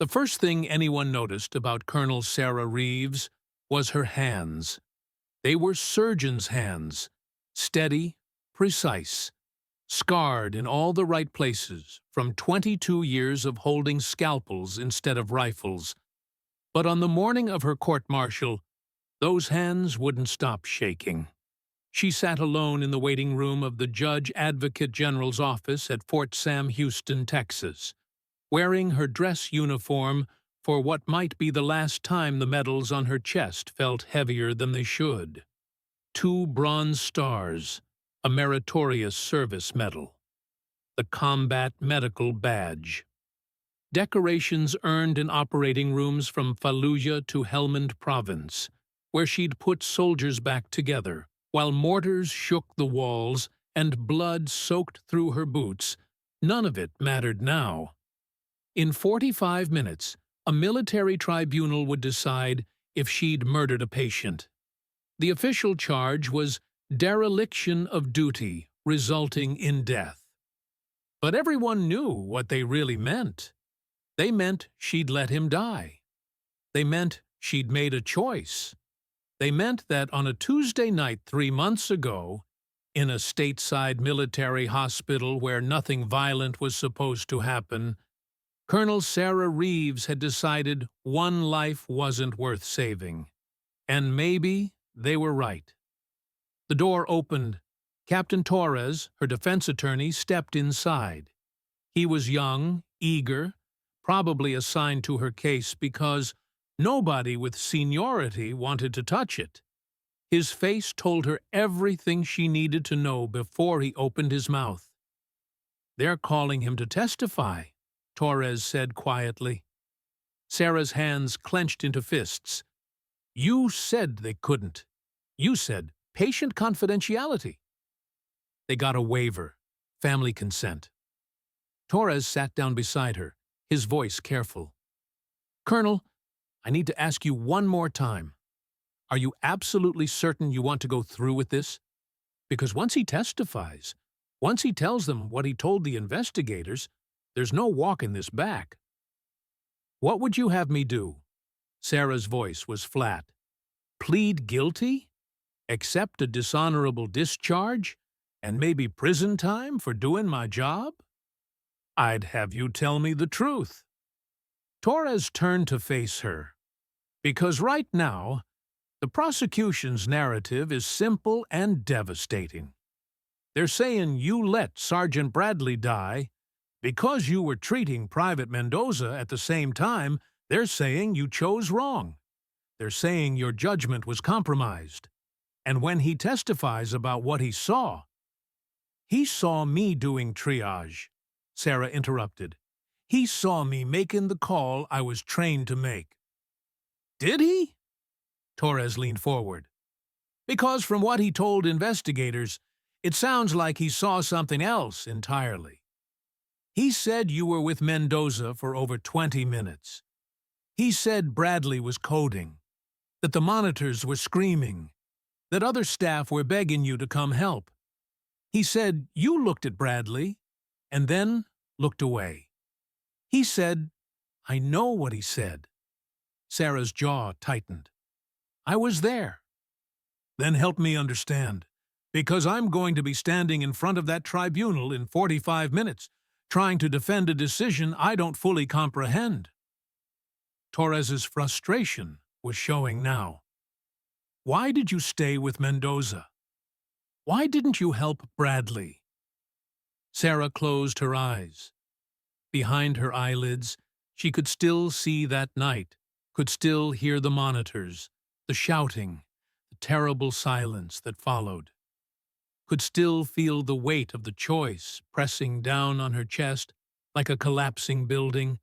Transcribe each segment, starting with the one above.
The first thing anyone noticed about Colonel Sarah Reeves was her hands. They were surgeon's hands, steady, precise, scarred in all the right places from 22 years of holding scalpels instead of rifles. But on the morning of her court-martial, those hands wouldn't stop shaking. She sat alone in the waiting room of the Judge Advocate General's office at Fort Sam Houston, Texas, wearing her dress uniform for what might be the last time the medals on her chest felt heavier than they should. 2 bronze stars, a meritorious service medal, the Combat Medical Badge. Decorations earned in operating rooms from Fallujah to Helmand Province, where she'd put soldiers back together, while mortars shook the walls and blood soaked through her boots. None of it mattered now. In 45 minutes, a military tribunal would decide if she'd murdered a patient. The official charge was dereliction of duty resulting in death. But everyone knew what they really meant. They meant she'd let him die. They meant she'd made a choice. They meant that on a Tuesday night 3 months ago, in a stateside military hospital where nothing violent was supposed to happen, Colonel Sarah Reeves had decided one life wasn't worth saving. And maybe they were right. The door opened. Captain Torres, her defense attorney, stepped inside. He was young, eager, probably assigned to her case because nobody with seniority wanted to touch it. His face told her everything she needed to know before he opened his mouth. "They're calling him to testify," Torres said quietly. Sarah's hands clenched into fists. "You said they couldn't. You said patient confidentiality." They got a waiver, family consent. Torres sat down beside her, his voice careful. "Colonel, I need to ask you one more time. Are you absolutely certain you want to go through with this? Because once he testifies, once he tells them what he told the investigators, there's no walking this back." "What would you have me do?" Sarah's voice was flat. "Plead guilty? Accept a dishonorable discharge? And maybe prison time for doing my job?" "I'd have you tell me the truth." Torres turned to face her. "Because right now, the prosecution's narrative is simple and devastating. They're saying you let Sergeant Bradley die. Because you were treating Private Mendoza at the same time, they're saying you chose wrong. They're saying your judgment was compromised. And when he testifies about what he saw me doing triage," Sarah interrupted. "He saw me making the call I was trained to make." "Did he?" Torres leaned forward. "Because from what he told investigators, it sounds like he saw something else entirely. He said you were with Mendoza for over 20 minutes. He said Bradley was coding, that the monitors were screaming, that other staff were begging you to come help. He said you looked at Bradley and then looked away. He said, I know what he said." Sarah's jaw tightened. "I was there." "Then help me understand, because I'm going to be standing in front of that tribunal in 45 minutes, trying to defend a decision I don't fully comprehend." Torres's frustration was showing now. "Why did you stay with Mendoza? Why didn't you help Bradley?" Sarah closed her eyes. Behind her eyelids, she could still see that night, could still hear the monitors, the shouting, the terrible silence that followed. Could still feel the weight of the choice pressing down on her chest like a collapsing building.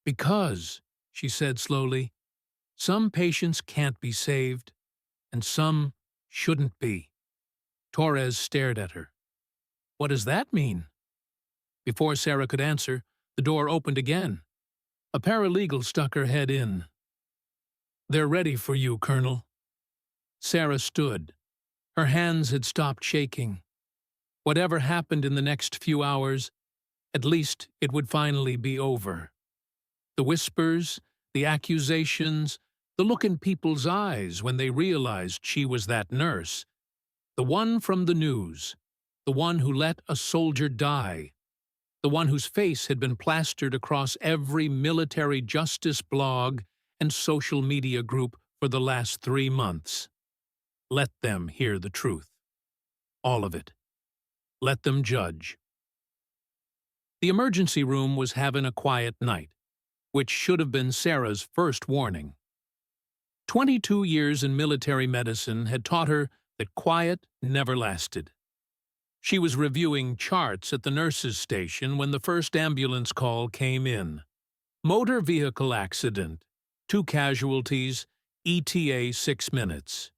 "Because," she said slowly, "some patients can't be saved, and some shouldn't be." Torres stared at her. "What does that mean?" Before Sarah could answer, the door opened again. A paralegal stuck her head in. "They're ready for you, Colonel." Sarah stood. Her hands had stopped shaking. Whatever happened in the next few hours, at least it would finally be over. The whispers, the accusations, the look in people's eyes when they realized she was that nurse. The one from the news. The one who let a soldier die. The one whose face had been plastered across every military justice blog and social media group for the last 3 months. Let them hear the truth. All of it. Let them judge. The emergency room was having a quiet night, which should have been Sarah's first warning. 22 years in military medicine had taught her that quiet never lasted. She was reviewing charts at the nurses' station when the first ambulance call came in. Motor vehicle accident, 2 casualties, ETA 6 minutes.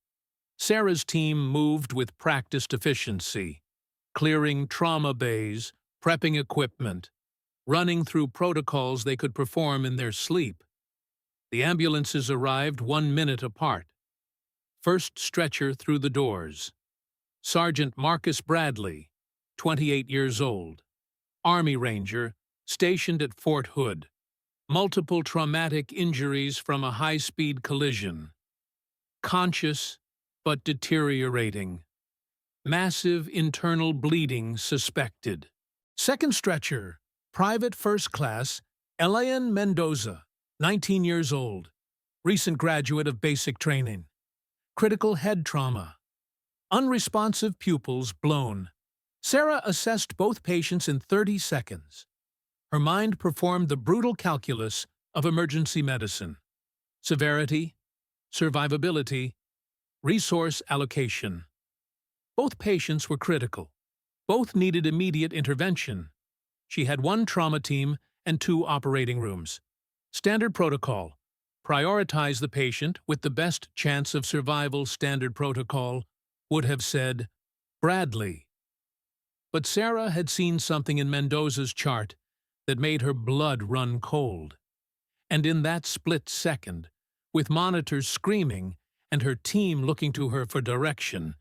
Sarah's team moved with practiced efficiency, clearing trauma bays, prepping equipment, running through protocols they could perform in their sleep. The ambulances arrived 1 minute apart. First stretcher through the doors. Sergeant Marcus Bradley, 28 years old, Army Ranger, stationed at Fort Hood. Multiple traumatic injuries from a high-speed collision. Conscious, but deteriorating. Massive internal bleeding suspected. Second stretcher, Private First Class, Elian Mendoza, 19 years old, recent graduate of basic training. Critical head trauma. Unresponsive pupils blown. Sarah assessed both patients in 30 seconds. Her mind performed the brutal calculus of emergency medicine. Severity, survivability, resource allocation. Both patients were critical. Both needed immediate intervention. She had 1 trauma team and 2 operating rooms. Standard protocol. Prioritize the patient with the best chance of survival. Standard protocol would have said, Bradley. But Sarah had seen something in Mendoza's chart that made her blood run cold. And in that split second, with monitors screaming and her team looking to her for direction,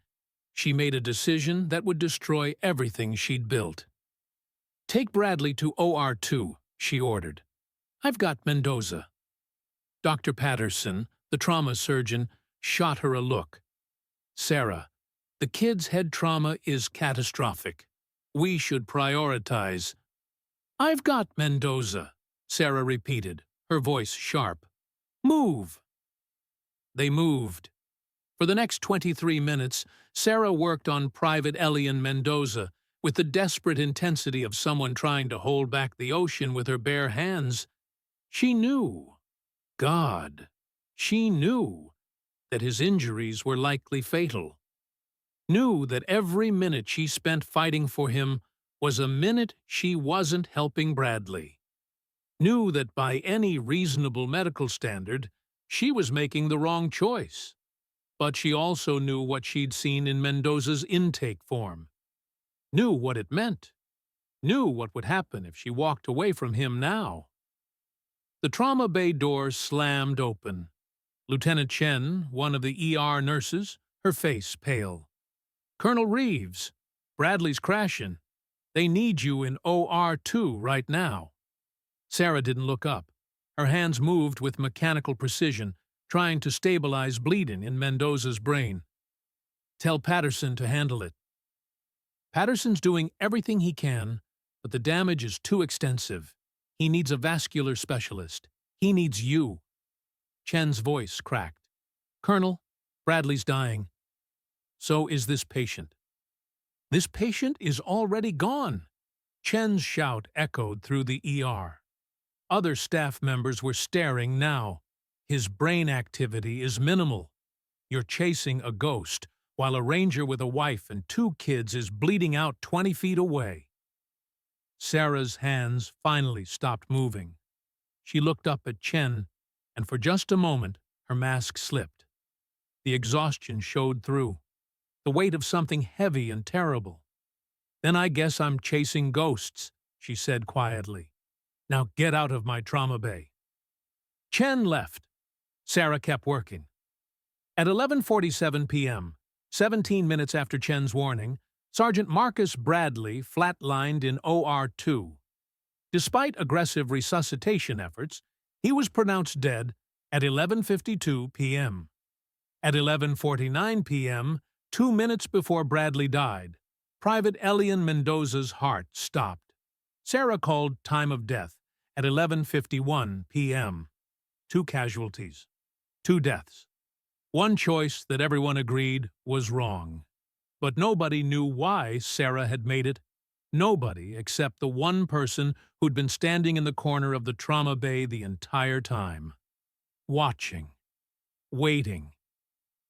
she made a decision that would destroy everything she'd built. Take Bradley to OR2, she ordered. I've got Mendoza. Dr. Patterson, the trauma surgeon, shot her a look. Sarah, the kid's head trauma is catastrophic. We should prioritize. I've got Mendoza, Sarah repeated, her voice sharp. Move. They moved. For the next 23 minutes, Sarah worked on Private Elian Mendoza with the desperate intensity of someone trying to hold back the ocean with her bare hands. She knew, God, she knew that his injuries were likely fatal. Knew that every minute she spent fighting for him was a minute she wasn't helping Bradley. Knew that by any reasonable medical standard, she was making the wrong choice. But she also knew what she'd seen in Mendoza's intake form. Knew what it meant. Knew what would happen if she walked away from him now. The trauma bay door slammed open. Lieutenant Chen, one of the ER nurses, her face pale. Colonel Reeves, Bradley's crashing. They need you in OR2 right now. Sarah didn't look up. Her hands moved with mechanical precision, trying to stabilize bleeding in Mendoza's brain. Tell Patterson to handle it. Patterson's doing everything he can, but the damage is too extensive. He needs a vascular specialist. He needs you. Chen's voice cracked. Colonel, Bradley's dying. So is this patient. This patient is already gone. Chen's shout echoed through the ER. Other staff members were staring now. His brain activity is minimal. You're chasing a ghost, while a ranger with a wife and 2 kids is bleeding out 20 feet away. Sarah's hands finally stopped moving. She looked up at Chen, and for just a moment, her mask slipped. The exhaustion showed through, the weight of something heavy and terrible. Then I guess I'm chasing ghosts, she said quietly. Now get out of my trauma bay. Chen left. Sarah kept working. At 11:47 p.m., 17 minutes after Chen's warning, Sergeant Marcus Bradley flatlined in OR2. Despite aggressive resuscitation efforts, He was pronounced dead at 11:52 p.m. At 11:49 p.m., 2 minutes before Bradley died, Private Elian Mendoza's heart stopped. Sarah called time of death at 11:51 p.m. 2 casualties, 2 deaths. One choice that everyone agreed was wrong. But nobody knew why Sarah had made it. Nobody except the one person who'd been standing in the corner of the trauma bay the entire time. Watching. Waiting.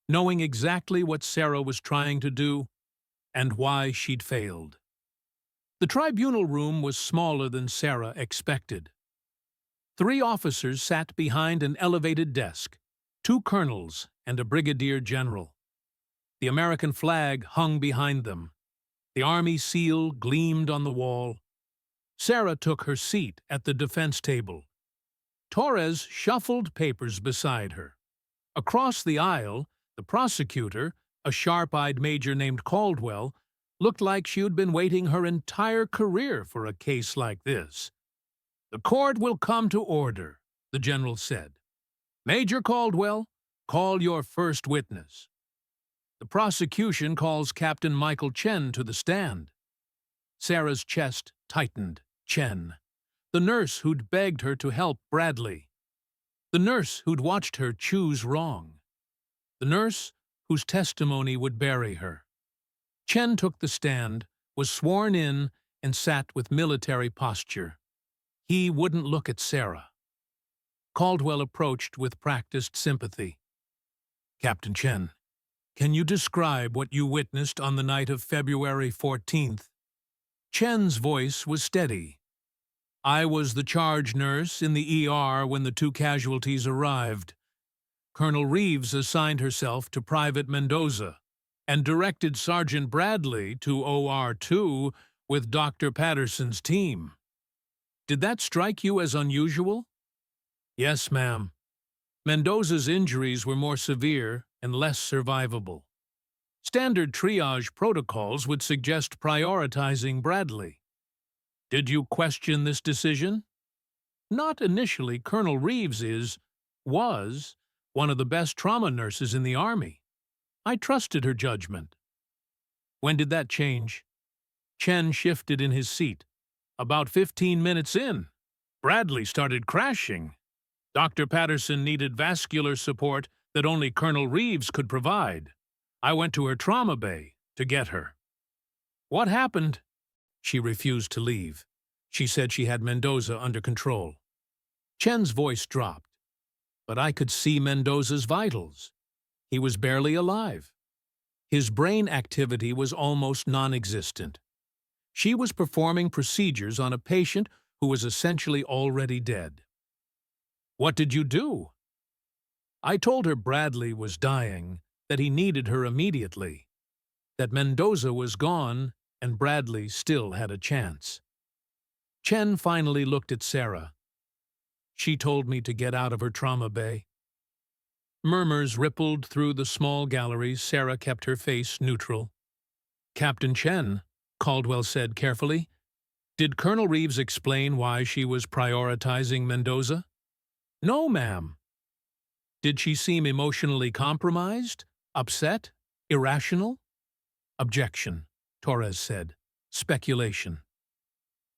Knowing exactly what Sarah was trying to do and why she'd failed. The tribunal room was smaller than Sarah expected. 3 officers sat behind an elevated desk, 2 colonels and a brigadier general. The American flag hung behind them. The Army seal gleamed on the wall. Sarah took her seat at the defense table. Torres shuffled papers beside her. Across the aisle, the prosecutor, a sharp-eyed major named Caldwell, looked like she had been waiting her entire career for a case like this. "The court will come to order," the general said. "Major Caldwell, call your first witness." The prosecution calls Captain Michael Chen to the stand. Sarah's chest tightened. Chen. The nurse who'd begged her to help Bradley. The nurse who'd watched her choose wrong. The nurse whose testimony would bury her. Chen took the stand, was sworn in, and sat with military posture. He wouldn't look at Sarah. Caldwell approached with practiced sympathy. "Captain Chen, can you describe what you witnessed on the night of February 14th? Chen's voice was steady. "I was the charge nurse in the ER when the 2 casualties arrived. Colonel Reeves assigned herself to Private Mendoza and directed Sergeant Bradley to OR2 with Dr. Patterson's team. Did that strike you as unusual?" "Yes, ma'am. Mendoza's injuries were more severe and less survivable. Standard triage protocols would suggest prioritizing Bradley." "Did you question this decision?" "Not initially. Colonel Reeves was one of the best trauma nurses in the Army. I trusted her judgment." "When did that change?" Chen shifted in his seat. "About 15 minutes in. Bradley started crashing. Dr. Patterson needed vascular support that only Colonel Reeves could provide. I went to her trauma bay to get her." "What happened?" "She refused to leave. She said she had Mendoza under control." Chen's voice dropped. "But I could see Mendoza's vitals. He was barely alive. His brain activity was almost non-existent. She was performing procedures on a patient who was essentially already dead." "What did you do?" "I told her Bradley was dying, that he needed her immediately, that Mendoza was gone and Bradley still had a chance." Chen finally looked at Sarah. "She told me to get out of her trauma bay." Murmurs rippled through the small gallery. Sarah kept her face neutral. "Captain Chen," Caldwell said carefully, "did Colonel Reeves explain why she was prioritizing Mendoza?" "No, ma'am." "Did she seem emotionally compromised, upset, irrational?" "Objection," Torres said. "Speculation."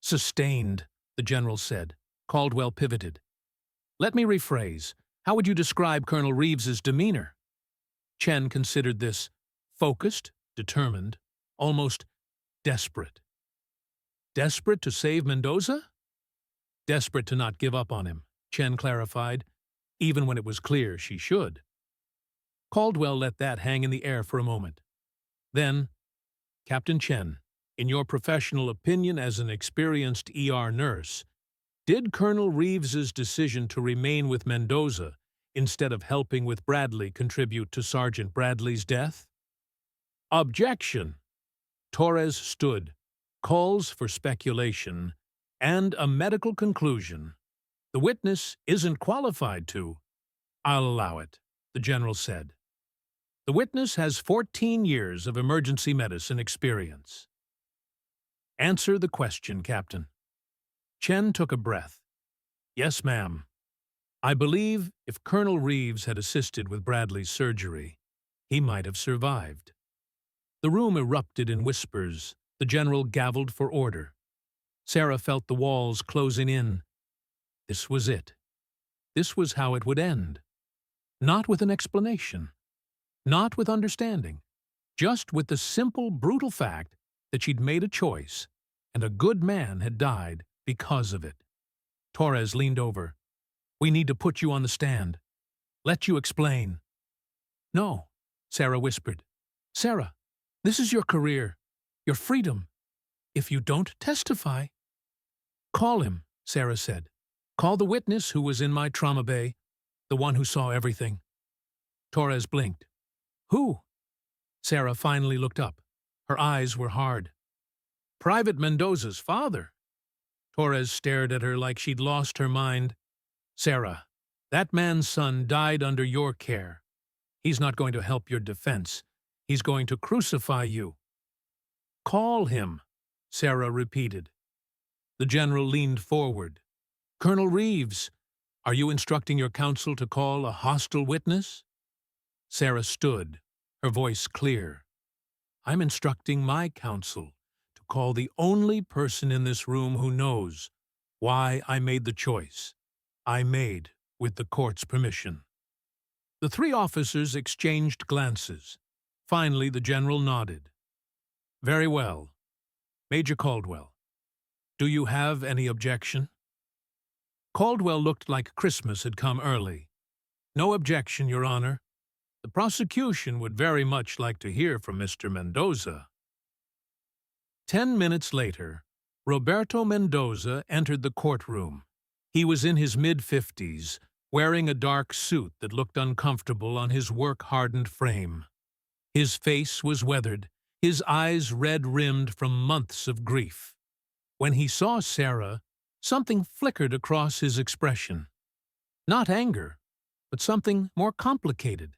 "Sustained," the general said. Caldwell pivoted. "Let me rephrase. How would you describe Colonel Reeves's demeanor?" Chen considered this. "Focused, determined, almost desperate." "Desperate to save Mendoza?" "Desperate to not give up on him," Chen clarified, even when it was clear she should. Caldwell let that hang in the air for a moment. Then, "Captain Chen, in your professional opinion as an experienced ER nurse, did Colonel Reeves's decision to remain with Mendoza instead of helping with Bradley contribute to Sergeant Bradley's death?" "Objection." Torres stood. "Calls for speculation and a medical conclusion. The witness isn't qualified to." "I'll allow it," the general said. "The witness has 14 years of emergency medicine experience." "Answer the question, Captain." Chen took a breath. "Yes, ma'am." I believe if Colonel Reeves had assisted with Bradley's surgery, he might have survived. The room erupted in whispers. The general gavelled for order. Sarah felt the walls closing in. This was it. This was how it would end. Not with an explanation. Not with understanding. Just with the simple, brutal fact that she'd made a choice, and a good man had died because of it. Torres leaned over. "We need to put you on the stand. Let you explain." "No," Sarah whispered. "Sarah, this is your career, your freedom. If you don't testify—" "Call him," Sarah said. "Call the witness who was in my trauma bay, the one who saw everything." Torres blinked. "Who?" Sarah finally looked up. Her eyes were hard. "Private Mendoza's father." Torres stared at her like she'd lost her mind. "Sarah, that man's son died under your care. He's not going to help your defense. He's going to crucify you." "Call him," Sarah repeated. The general leaned forward. "Colonel Reeves, are you instructing your counsel to call a hostile witness?" Sarah stood, her voice clear. "I'm instructing my counsel to call the only person in this room who knows why I made the choice I made with the court's permission." The three officers exchanged glances. Finally, the general nodded. "Very well. Major Caldwell, do you have any objection?" Caldwell looked like Christmas had come early. "No objection, Your Honor. The prosecution would very much like to hear from Mr. Mendoza." 10 minutes later, Roberto Mendoza entered the courtroom. He was in his mid-50s, wearing a dark suit that looked uncomfortable on his work-hardened frame. His face was weathered, his eyes red-rimmed from months of grief. When he saw Sarah, something flickered across his expression. Not anger, but something more complicated.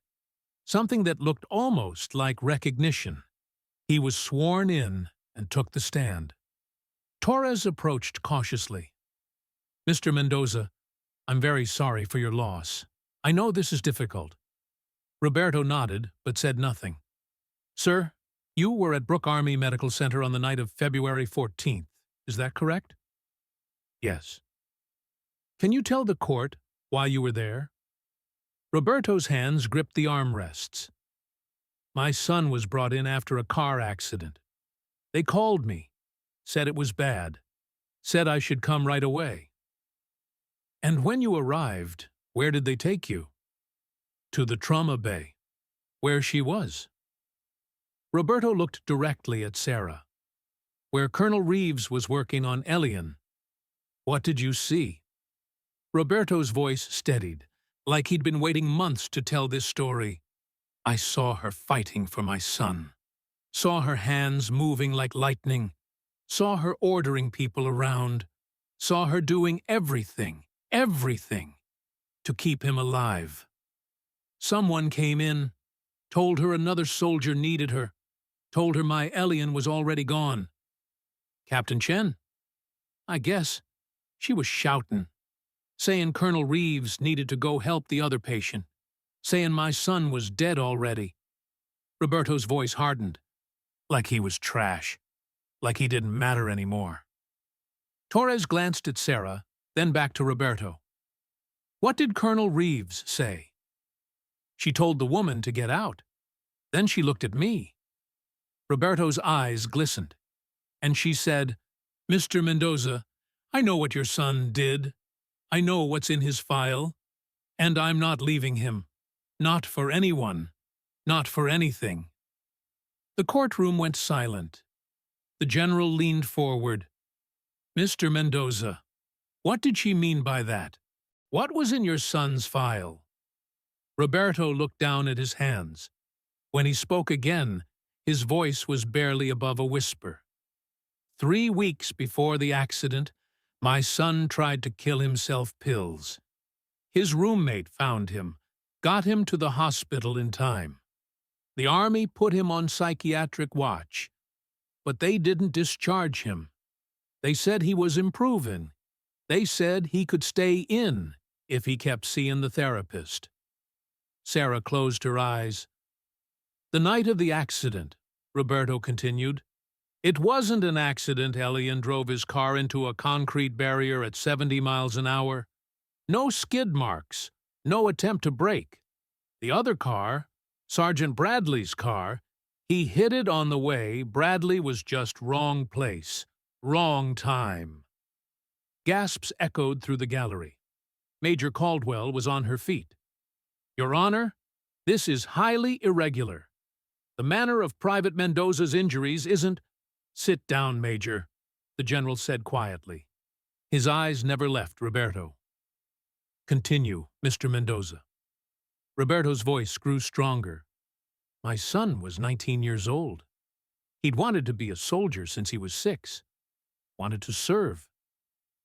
Something that looked almost like recognition. He was sworn in and took the stand. Torres approached cautiously. "Mr. Mendoza, I'm very sorry for your loss. I know this is difficult." Roberto nodded, but said nothing. "Sir, you were at Brooke Army Medical Center on the night of February 14th. Is that correct?" "Yes." "Can you tell the court why you were there?" Roberto's hands gripped the armrests. "My son was brought in after a car accident. They called me, said it was bad, said I should come right away." "And when you arrived, where did they take you?" "To the trauma bay, where she was." Roberto looked directly at Sarah. "Where Colonel Reeves was working on Elian. What did you see?" Roberto's voice steadied, like he'd been waiting months to tell this story. "I saw her fighting for my son. Saw her hands moving like lightning. Saw her ordering people around. Saw her doing everything to keep him alive. Someone came in, told her another soldier needed her, told her my Elian was already gone. Captain Chen? I guess. She was shouting, saying Colonel Reeves needed to go help the other patient, saying my son was dead already." Roberto's voice hardened, like he was trash, like he didn't matter anymore. Torres glanced at Sarah, then back to Roberto. "What did Colonel Reeves say?" "She told the woman to get out. Then she looked at me." Roberto's eyes glistened, and she said, "Mr. Mendoza, I know what your son did. I know what's in his file, and I'm not leaving him. Not for anyone. Not for anything." The courtroom went silent. The general leaned forward. "Mr. Mendoza, what did she mean by that? What was in your son's file?" Roberto looked down at his hands. When he spoke again, his voice was barely above a whisper. 3 weeks before the accident, my son tried to kill himself pills. His roommate found him, got him to the hospital in time. The Army put him on psychiatric watch, but they didn't discharge him. They said he was improving. They said he could stay in if he kept seeing the therapist. Sarah closed her eyes. The night of the accident, Roberto continued. It wasn't an accident. Elian drove his car into a concrete barrier at 70 miles an hour. No skid marks, no attempt to brake. The other car, Sergeant Bradley's car, he hit it on the way. Bradley was just wrong place, wrong time. Gasps echoed through the gallery. Major Caldwell was on her feet. Your Honor, this is highly irregular. The manner of Private Mendoza's injuries isn't— Sit down, Major, the general said quietly. His eyes never left Roberto. Continue, Mr. Mendoza. Roberto's voice grew stronger. My son was 19 years old. He'd wanted to be a soldier since he was 6. Wanted to serve.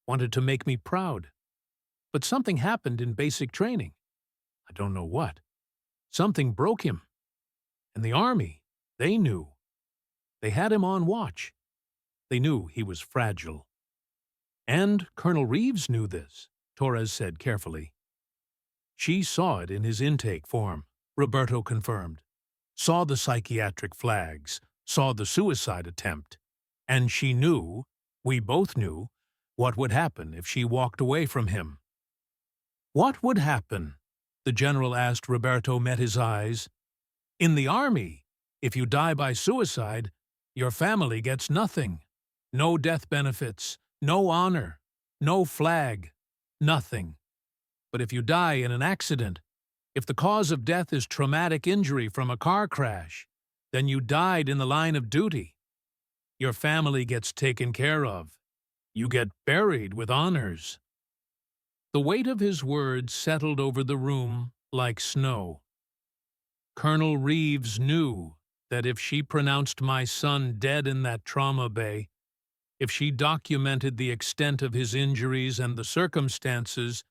Wanted to make me proud. But something happened in basic training. I don't know what. Something broke him. And the Army, they knew. They had him on watch. They knew he was fragile. And Colonel Reeves knew this, Torres said carefully. She saw it in his intake form, Roberto confirmed. Saw the psychiatric flags, saw the suicide attempt. And she knew, we both knew, what would happen if she walked away from him. What would happen? The general asked. Roberto met his eyes. In the Army, if you die by suicide, your family gets nothing. No death benefits, no honor, no flag, nothing. But if you die in an accident, if the cause of death is traumatic injury from a car crash, then you died in the line of duty. Your family gets taken care of. You get buried with honors. The weight of his words settled over the room like snow. Colonel Reeves knew that if she pronounced my son dead in that trauma bay, if she documented the extent of his injuries and the circumstances,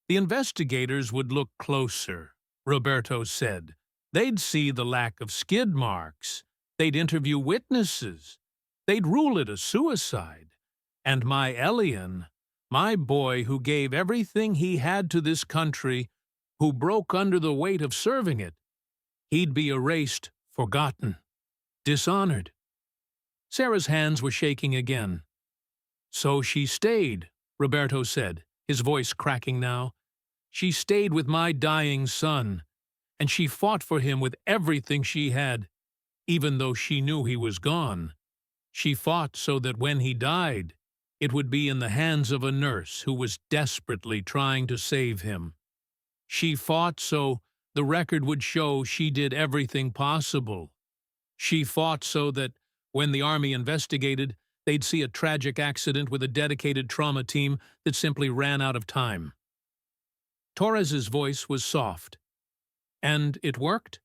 the investigators would look closer, Roberto said. They'd see the lack of skid marks. They'd interview witnesses. They'd rule it a suicide. And my Elian, my boy who gave everything he had to this country, who broke under the weight of serving it, he'd be erased, forgotten, dishonored. Sarah's hands were shaking again. So she stayed, Roberto said, his voice cracking now. She stayed with my dying son, and she fought for him with everything she had, even though she knew he was gone. She fought so that when he died, it would be in the hands of a nurse who was desperately trying to save him. She fought so the record would show she did everything possible. She fought so that, when the Army investigated, they'd see a tragic accident with a dedicated trauma team that simply ran out of time. Torres's voice was soft. And it worked?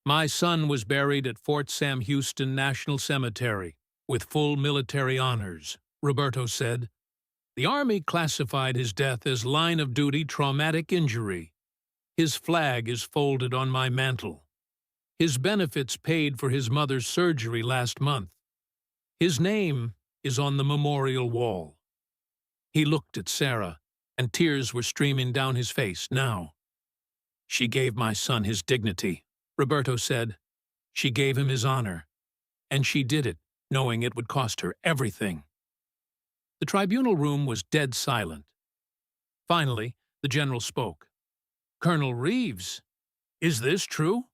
My son was buried at Fort Sam Houston National Cemetery with full military honors, Roberto said. The Army classified his death as line-of-duty traumatic injury. His flag is folded on my mantle. His benefits paid for his mother's surgery last month. His name is on the memorial wall. He looked at Sarah, and tears were streaming down his face now. She gave my son his dignity, Roberto said. She gave him his honor. And she did it, knowing it would cost her everything. The tribunal room was dead silent. Finally, the general spoke. Colonel Reeves, is this true?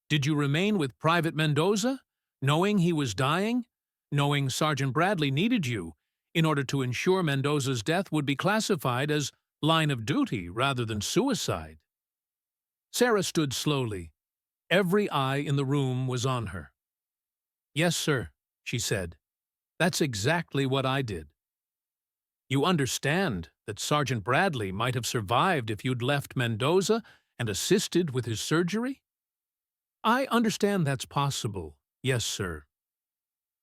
Did you remain with Private Mendoza, knowing he was dying, knowing Sergeant Bradley needed you in order to ensure Mendoza's death would be classified as line of duty rather than suicide? Sarah stood slowly. Every eye in the room was on her. Yes, sir, she said. That's exactly what I did. You understand that Sergeant Bradley might have survived if you'd left Mendoza and assisted with his surgery? I understand that's possible, yes, sir.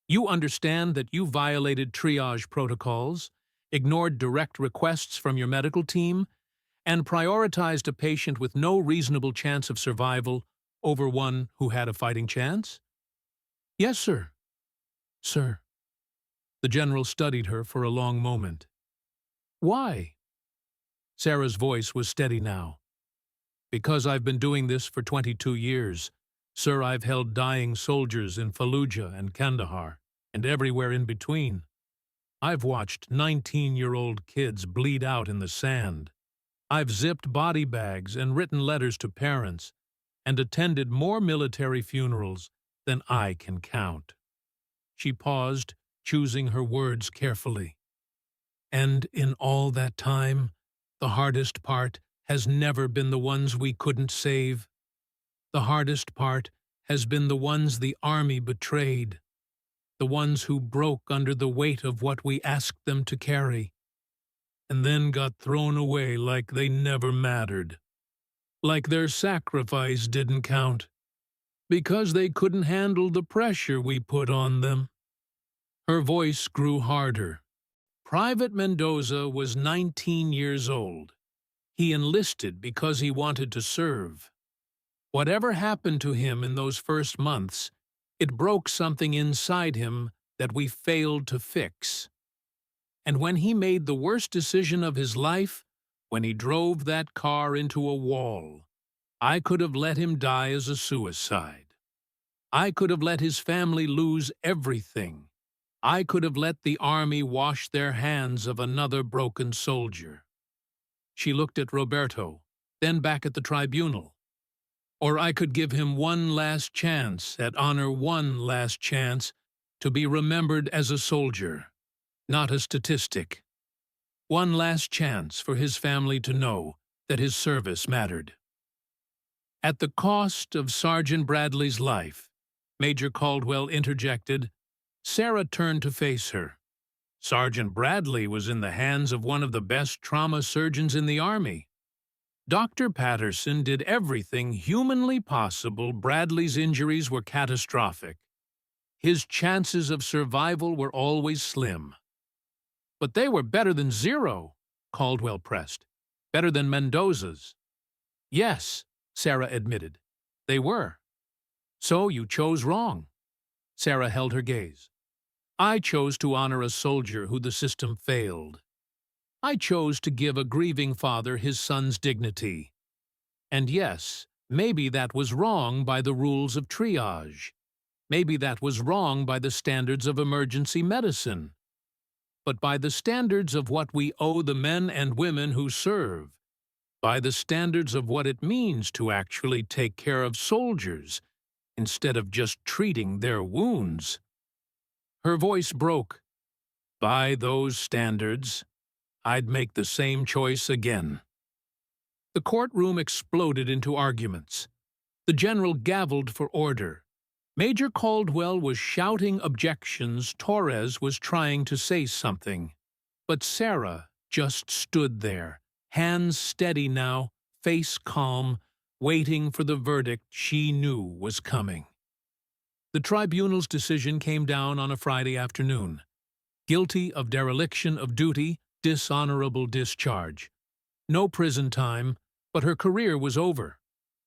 You understand that you violated triage protocols, ignored direct requests from your medical team, and prioritized a patient with no reasonable chance of survival over one who had a fighting chance? Yes, sir. Sir. The general studied her for a long moment. Why? Sarah's voice was steady now. "Because I've been doing this for 22 years, sir, I've held dying soldiers in Fallujah and Kandahar, and everywhere in between. I've watched 19-year-old kids bleed out in the sand. I've zipped body bags and written letters to parents, and attended more military funerals than I can count." She paused, choosing her words carefully. "And in all that time, the hardest part has never been the ones we couldn't save. The hardest part has been the ones the army betrayed, the ones who broke under the weight of what we asked them to carry, and then got thrown away like they never mattered, like their sacrifice didn't count, because they couldn't handle the pressure we put on them." Her voice grew harder. Private Mendoza was 19 years old. He enlisted because he wanted to serve. Whatever happened to him in those first months, it broke something inside him that we failed to fix. And when he made the worst decision of his life, when he drove that car into a wall, I could have let him die as a suicide. I could have let his family lose everything. I could have let the army wash their hands of another broken soldier. She looked at Roberto, then back at the tribunal. Or I could give him one last chance at honor, one last chance to be remembered as a soldier, not a statistic. One last chance for his family to know that his service mattered. At the cost of Sergeant Bradley's life, Major Caldwell interjected. Sarah turned to face her. Sergeant Bradley was in the hands of one of the best trauma surgeons in the Army. Dr. Patterson did everything humanly possible. Bradley's injuries were catastrophic. His chances of survival were always slim. "But they were better than zero," Caldwell pressed. "Better than Mendoza's." "Yes," Sarah admitted. "They were." "So you chose wrong." Sarah held her gaze. "I chose to honor a soldier who the system failed. I chose to give a grieving father his son's dignity. And yes, maybe that was wrong by the rules of triage. Maybe that was wrong by the standards of emergency medicine. But by the standards of what we owe the men and women who serve, by the standards of what it means to actually take care of soldiers instead of just treating their wounds." Her voice broke. "By those standards, I'd make the same choice again." The courtroom exploded into arguments. The general gavelled for order. Major Caldwell was shouting objections. Torres was trying to say something. But Sarah just stood there, hands steady now, face calm, waiting for the verdict she knew was coming. The tribunal's decision came down on a Friday afternoon. Guilty of dereliction of duty, dishonorable discharge. No prison time, but her career was over.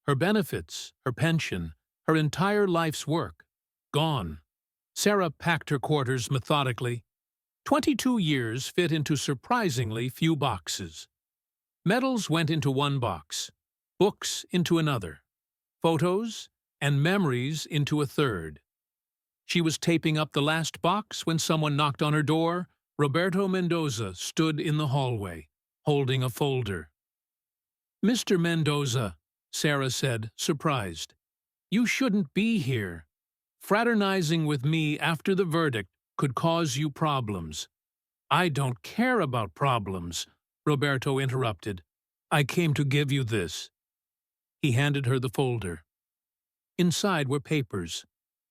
Her benefits, her pension, her entire life's work, gone. Sarah packed her quarters methodically. 22 years fit into surprisingly few boxes. Medals went into one box, books into another, photos and memories into a third. She was taping up the last box when someone knocked on her door. Roberto Mendoza stood in the hallway, holding a folder. "Mr. Mendoza," Sarah said, surprised, "you shouldn't be here. Fraternizing with me after the verdict could cause you problems." "I don't care about problems," Roberto interrupted. "I came to give you this." He handed her the folder. Inside were papers,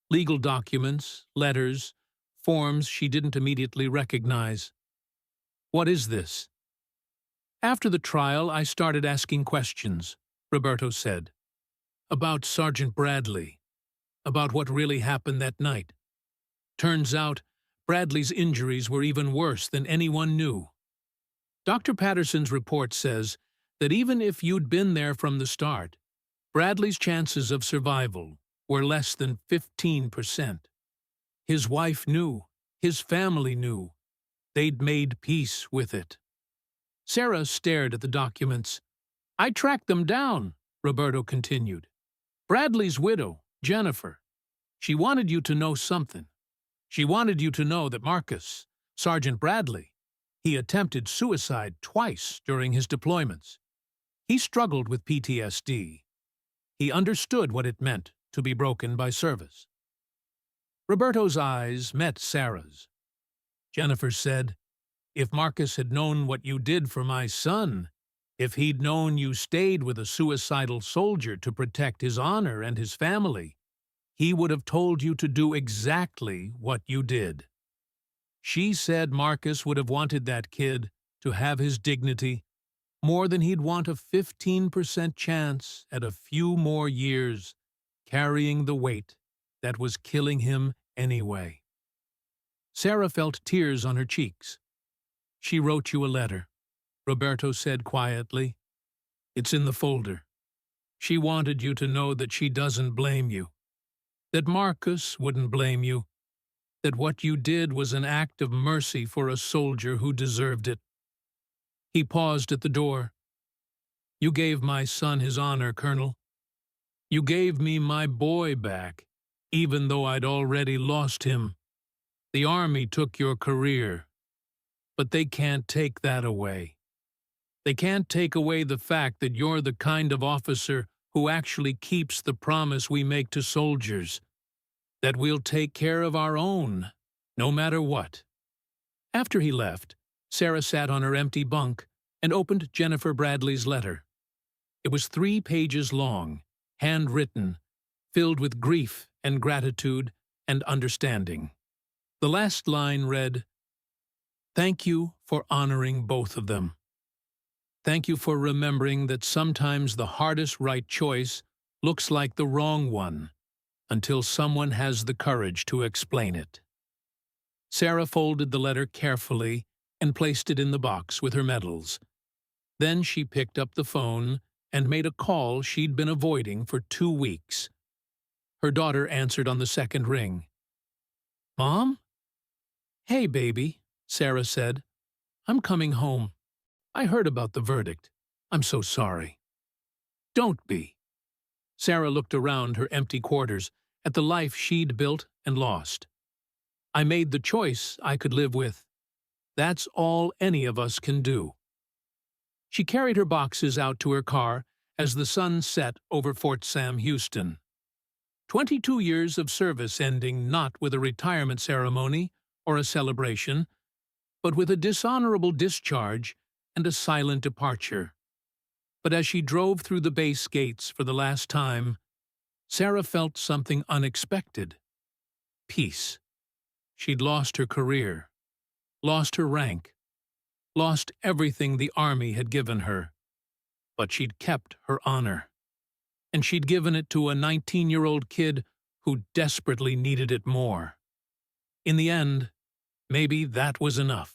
legal documents, letters, forms she didn't immediately recognize. "What is this?" "After the trial, I started asking questions," Roberto said. "About Sergeant Bradley, about what really happened that night. Turns out, Bradley's injuries were even worse than anyone knew. Dr. Patterson's report says that even if you'd been there from the start, Bradley's chances of survival were less than 15%. His wife knew, his family knew. They'd made peace with it." Sarah stared at the documents. "I tracked them down," Roberto continued. "Bradley's widow, Jennifer. She wanted you to know something. She wanted you to know that Marcus, Sergeant Bradley, he attempted suicide twice during his deployments. He struggled with PTSD. He understood what it meant to be broken by service." Roberto's eyes met Sarah's. Jennifer said, "If Marcus had known what you did for my son, if he'd known you stayed with a suicidal soldier to protect his honor and his family, he would have told you to do exactly what you did." She said Marcus would have wanted that kid to have his dignity more than he'd want a 15% chance at a few more years carrying the weight that was killing him anyway. Sarah felt tears on her cheeks. "She wrote you a letter," Roberto said quietly. "It's in the folder. She wanted you to know that she doesn't blame you, that Marcus wouldn't blame you, that what you did was an act of mercy for a soldier who deserved it." He paused at the door. "You gave my son his honor, Colonel. You gave me my boy back, even though I'd already lost him. The Army took your career, but they can't take that away. They can't take away the fact that you're the kind of officer who actually keeps the promise we make to soldiers, that we'll take care of our own, no matter what." After he left, Sarah sat on her empty bunk and opened Jennifer Bradley's letter. It was 3 pages long, handwritten, filled with grief and gratitude and understanding. The last line read, "Thank you for honoring both of them. Thank you for remembering that sometimes the hardest right choice looks like the wrong one until someone has the courage to explain it." Sarah folded the letter carefully and placed it in the box with her medals. Then she picked up the phone and made a call she'd been avoiding for 2 weeks. Her daughter answered on the second ring. "Mom?" "Hey, baby," Sarah said. "I'm coming home. I heard about the verdict. I'm so sorry." "Don't be." Sarah looked around her empty quarters at the life she'd built and lost. "I made the choice I could live with. That's all any of us can do." She carried her boxes out to her car as the sun set over Fort Sam Houston. 22 years of service ending not with a retirement ceremony or a celebration, but with a dishonorable discharge and a silent departure. But as she drove through the base gates for the last time, Sarah felt something unexpected. Peace. She'd lost her career, lost her rank, lost everything the Army had given her, but she'd kept her honor. And she'd given it to a 19-year-old kid who desperately needed it more. In the end, maybe that was enough.